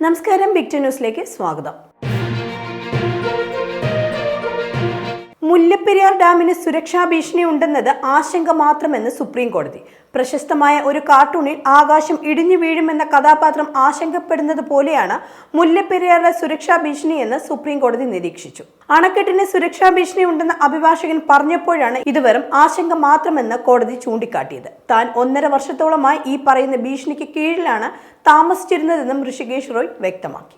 നമസ്കാരം, big to ന്യൂസിലേക്ക് സ്വാഗതം. മുല്ലപ്പെരിയാർ ഡാമിന് സുരക്ഷാ ഭീഷണി ഉണ്ടെന്നത് ആശങ്ക മാത്രമെന്ന് സുപ്രീം കോടതി. പ്രശസ്തമായ ഒരു കാർട്ടൂണിൽ ആകാശം ഇടിഞ്ഞു വീഴുമെന്ന കഥാപാത്രം ആശങ്കപ്പെടുന്നത് പോലെയാണ് മുല്ലപ്പെരിയാറിലെ സുരക്ഷാ ഭീഷണിയെന്ന് സുപ്രീം കോടതി നിരീക്ഷിച്ചു. അണക്കെട്ടിന് സുരക്ഷാ ഭീഷണി ഉണ്ടെന്ന് അഭിഭാഷകൻ പറഞ്ഞപ്പോഴാണ് ഇത് വെറും ആശങ്ക മാത്രമെന്ന് കോടതി ചൂണ്ടിക്കാട്ടിയത്. താൻ 1.5 വർഷത്തോളമായി ഈ പറയുന്ന ഭീഷണിക്ക് കീഴിലാണ് താമസിച്ചിരുന്നതെന്നും ഋഷികേശ് റോയ് വ്യക്തമാക്കി.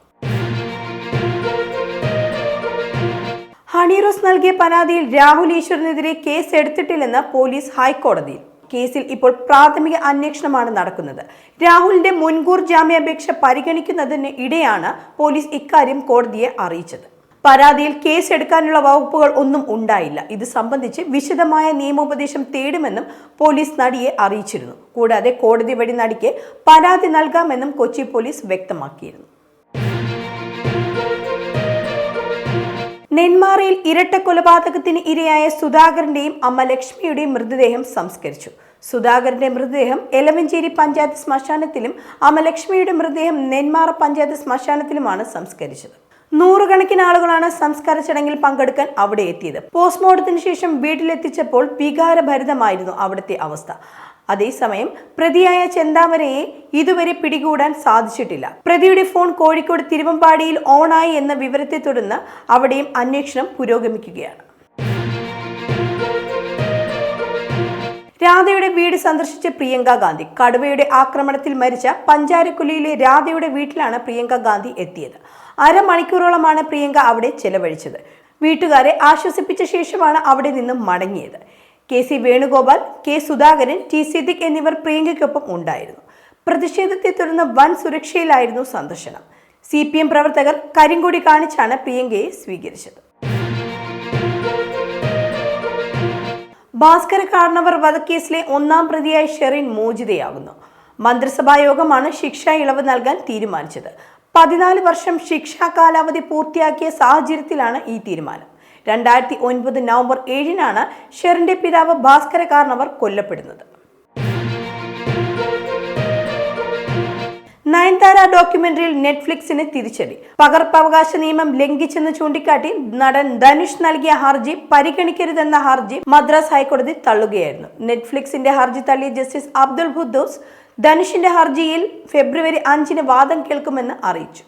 ഹണി റോസ് നൽകിയ പരാതിയിൽ രാഹുൽ ഈശ്വറിനെതിരെ കേസ് എടുത്തിട്ടില്ലെന്ന് പോലീസ് ഹൈക്കോടതിയിൽ. കേസിൽ ഇപ്പോൾ പ്രാഥമിക അന്വേഷണമാണ് നടക്കുന്നത്. രാഹുലിന്റെ മുൻകൂർ ജാമ്യാപേക്ഷ പരിഗണിക്കുന്നതിന് ഇടെയാണ് പോലീസ് ഇക്കാര്യം കോടതിയെ അറിയിച്ചത്. പരാതിയിൽ കേസ് എടുക്കാനുള്ള വകുപ്പുകൾ ഒന്നും ഉണ്ടായില്ല. ഇത് സംബന്ധിച്ച് വിശദമായ നിയമോപദേശം തേടുമെന്നും പോലീസ് നടിയെ അറിയിച്ചിരുന്നു. കൂടാതെ കോടതി വഴി നടിക്ക് പരാതി നൽകാമെന്നും കൊച്ചി പോലീസ് വ്യക്തമാക്കിയിരുന്നു. നെന്മാറയിൽ ഇരട്ട കൊലപാതകത്തിന് ഇരയായ സുധാകരന്റെയും അമ്മ ലക്ഷ്മിയുടെയും മൃതദേഹം സംസ്കരിച്ചു. സുധാകരന്റെ മൃതദേഹം എലവഞ്ചേരി പഞ്ചായത്ത് ശ്മശാനത്തിലും അമ്മ ലക്ഷ്മിയുടെ മൃതദേഹം നെന്മാറ പഞ്ചായത്ത് ശ്മശാനത്തിലുമാണ് സംസ്കരിച്ചത്. 100 കണക്കിന് ആളുകളാണ് സംസ്കാര ചടങ്ങിൽ പങ്കെടുക്കാൻ അവിടെ എത്തിയത്. പോസ്റ്റ്മോർട്ടത്തിന് ശേഷം വീട്ടിലെത്തിച്ചപ്പോൾ വികാരഭരിതമായിരുന്നു അവിടുത്തെ അവസ്ഥ. അതേസമയം പ്രതിയായ ചെന്താമരയെ ഇതുവരെ പിടികൂടാൻ സാധിച്ചിട്ടില്ല. പ്രതിയുടെ ഫോൺ കോഴിക്കോട് തിരുവമ്പാടിയിൽ ഓണായി എന്ന വിവരത്തെ തുടർന്ന് അവിടെയും അന്വേഷണം പുരോഗമിക്കുകയാണ്. രാധയുടെ വീട് സന്ദർശിച്ച പ്രിയങ്ക ഗാന്ധി. കടുവയുടെ ആക്രമണത്തിൽ മരിച്ച പഞ്ചാരക്കുലിയിലെ രാധയുടെ വീട്ടിലാണ് പ്രിയങ്ക ഗാന്ധി എത്തിയത്. 1/2 മണിക്കൂറോളമാണ് പ്രിയങ്ക അവിടെ ചെലവഴിച്ചത്. വീട്ടുകാരെ ആശ്വസിപ്പിച്ച ശേഷമാണ് അവിടെ നിന്നും മടങ്ങിയത്. KC Venugopal, K Sudhakaran, T Siddique എന്നിവർ പ്രിയങ്കയ്ക്കൊപ്പം ഉണ്ടായിരുന്നു. പ്രതിഷേധത്തെ തുടർന്ന് വൻ സുരക്ഷയിലായിരുന്നു സന്ദർശനം. CPM പ്രവർത്തകർ കരിങ്കൊടി കാണിച്ചാണ് പ്രിയങ്കയെ സ്വീകരിച്ചത്. ഭാസ്കര കാർണവർ വധക്കേസിലെ 1-ാം പ്രതിയായ ഷെറിൻ മോചിതയാകുന്നു. മന്ത്രിസഭാ യോഗമാണ് ശിക്ഷാ ഇളവ് നൽകാൻ തീരുമാനിച്ചത്. 14 വർഷം ശിക്ഷാ കാലാവധി പൂർത്തിയാക്കിയ സാഹചര്യത്തിലാണ് ഈ തീരുമാനം. 2009 നവംബർ 7-നാണ് ഷെറിന്റെ പിതാവ് ഭാസ്കര കാർണവർ കൊല്ലപ്പെടുന്നത്. നയൻതാര ഡോക്യുമെന്ററിയിൽ നെറ്റ്ഫ്ലിക്സിന് തിരിച്ചടി. പകർപ്പവകാശ നിയമം ലംഘിച്ചെന്ന് ചൂണ്ടിക്കാട്ടി നടൻ ധനുഷ് നൽകിയ ഹർജി പരിഗണിക്കരുതെന്ന ഹർജി മദ്രാസ് ഹൈക്കോടതി തള്ളുകയായിരുന്നു. നെറ്റ്ഫ്ലിക്സിന്റെ ഹർജി തള്ളിയ ജസ്റ്റിസ് അബ്ദുൽ ഖുദ്ദൂസ് ധനുഷിന്റെ ഹർജിയിൽ ഫെബ്രുവരി 5-ന് വാദം കേൾക്കുമെന്ന് അറിയിച്ചു.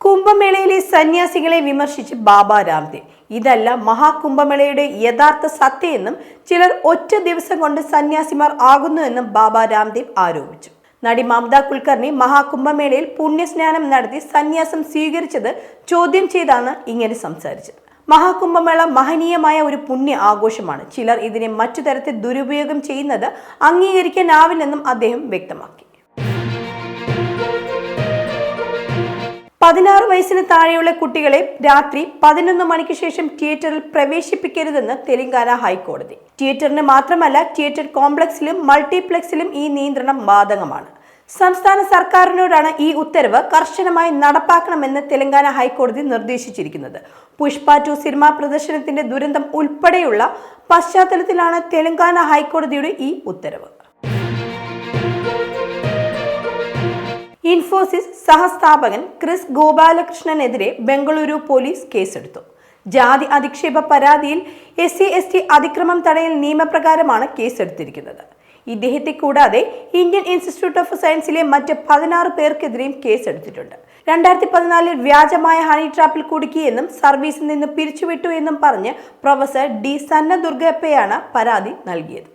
കുംഭമേളയിലെ സന്യാസികളെ വിമർശിച്ച് ബാബ രാംദേവ്. ഇതല്ല മഹാകുംഭമേളയുടെ യഥാർത്ഥ സത്യമെന്നും ചിലർ ഒറ്റ ദിവസം കൊണ്ട് സന്യാസിമാർ ആകുന്നുവെന്നും ബാബ രാംദേവ് ആരോപിച്ചു. നടി മമത കുൽക്കർണി മഹാകുംഭമേളയിൽ പുണ്യസ്നാനം നടത്തി സന്യാസം സ്വീകരിച്ചത് ചോദ്യം ചെയ്താണ് ഇങ്ങനെ സംസാരിച്ചത്. മഹാകുംഭമേള മഹനീയമായ ഒരു പുണ്യ ആഘോഷമാണ്. ചിലർ ഇതിനെ മറ്റു തരത്തിൽ ദുരുപയോഗം ചെയ്യുന്നത് അംഗീകരിക്കാനാവില്ലെന്നും അദ്ദേഹം വ്യക്തമാക്കി. 16 വയസ്സിന് താഴെയുള്ള കുട്ടികളെ രാത്രി 11 മണിക്ക് ശേഷം തിയേറ്ററിൽ പ്രവേശിപ്പിക്കരുതെന്ന് തെലങ്കാന ഹൈക്കോടതി. തിയേറ്ററിന് മാത്രമല്ല, തിയേറ്റർ കോംപ്ലക്സിലും മൾട്ടിപ്ലക്സിലും ഈ നിയന്ത്രണം ബാധകമാണ്. സംസ്ഥാന സർക്കാരിനോടാണ് ഈ ഉത്തരവ് കർശനമായി നടപ്പാക്കണമെന്ന് തെലങ്കാന ഹൈക്കോടതി നിർദ്ദേശിച്ചിരിക്കുന്നത്. പുഷ്പ 2 സിനിമാ പ്രദർശനത്തിന്റെ ദുരന്തം ഉൾപ്പെടെയുള്ള പശ്ചാത്തലത്തിലാണ് തെലങ്കാന ഹൈക്കോടതിയുടെ ഈ ഉത്തരവ്. ഇൻഫോസിസ് സഹസ്ഥാപകൻ ക്രിസ് ഗോപാലകൃഷ്ണനെതിരെ ബംഗളൂരു പോലീസ് കേസെടുത്തു. ജാതി അധിക്ഷേപ പരാതിയിൽ SC/ST അതിക്രമം തടയൽ നിയമപ്രകാരമാണ് കേസെടുത്തിരിക്കുന്നത്. ഇദ്ദേഹത്തെ കൂടാതെ ഇന്ത്യൻ ഇൻസ്റ്റിറ്റ്യൂട്ട് ഓഫ് സയൻസിലെ മറ്റ് 16 പേർക്കെതിരെയും കേസെടുത്തിട്ടുണ്ട്. 2014 വ്യാജമായ ഹണി ട്രാപ്പിൽ കുടുക്കിയെന്നും സർവീസിൽ നിന്ന് പിരിച്ചുവിട്ടു എന്നും പറഞ്ഞ് പ്രൊഫസർ D സന്നദുർഗപ്പയാണ് പരാതി നൽകിയത്.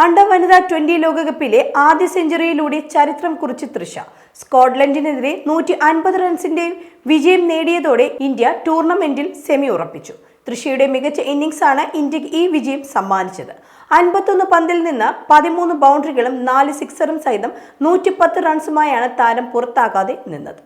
അണ്ടർ വനിതാ 20 ലോകകപ്പിലെ ആദ്യ സെഞ്ചുറിയിലൂടെ ചരിത്രം കുറിച്ച് തൃഷ. സ്കോട്ട്ലൻഡിനെതിരെ 150 റൺസിന്റെ വിജയം നേടിയതോടെ ഇന്ത്യ ടൂർണമെന്റിൽ സെമി ഉറപ്പിച്ചു. തൃഷയുടെ മികച്ച ഇന്നിംഗ്സാണ് ഇന്ത്യക്ക് ഈ വിജയം സമ്മാനിച്ചത്. 51 പന്തിൽ നിന്ന് 13 ബൗണ്ടറികളും 4 സിക്സറും സഹിതം 110 റൺസുമായാണ് താരം പുറത്താകാതെ നിന്നത്.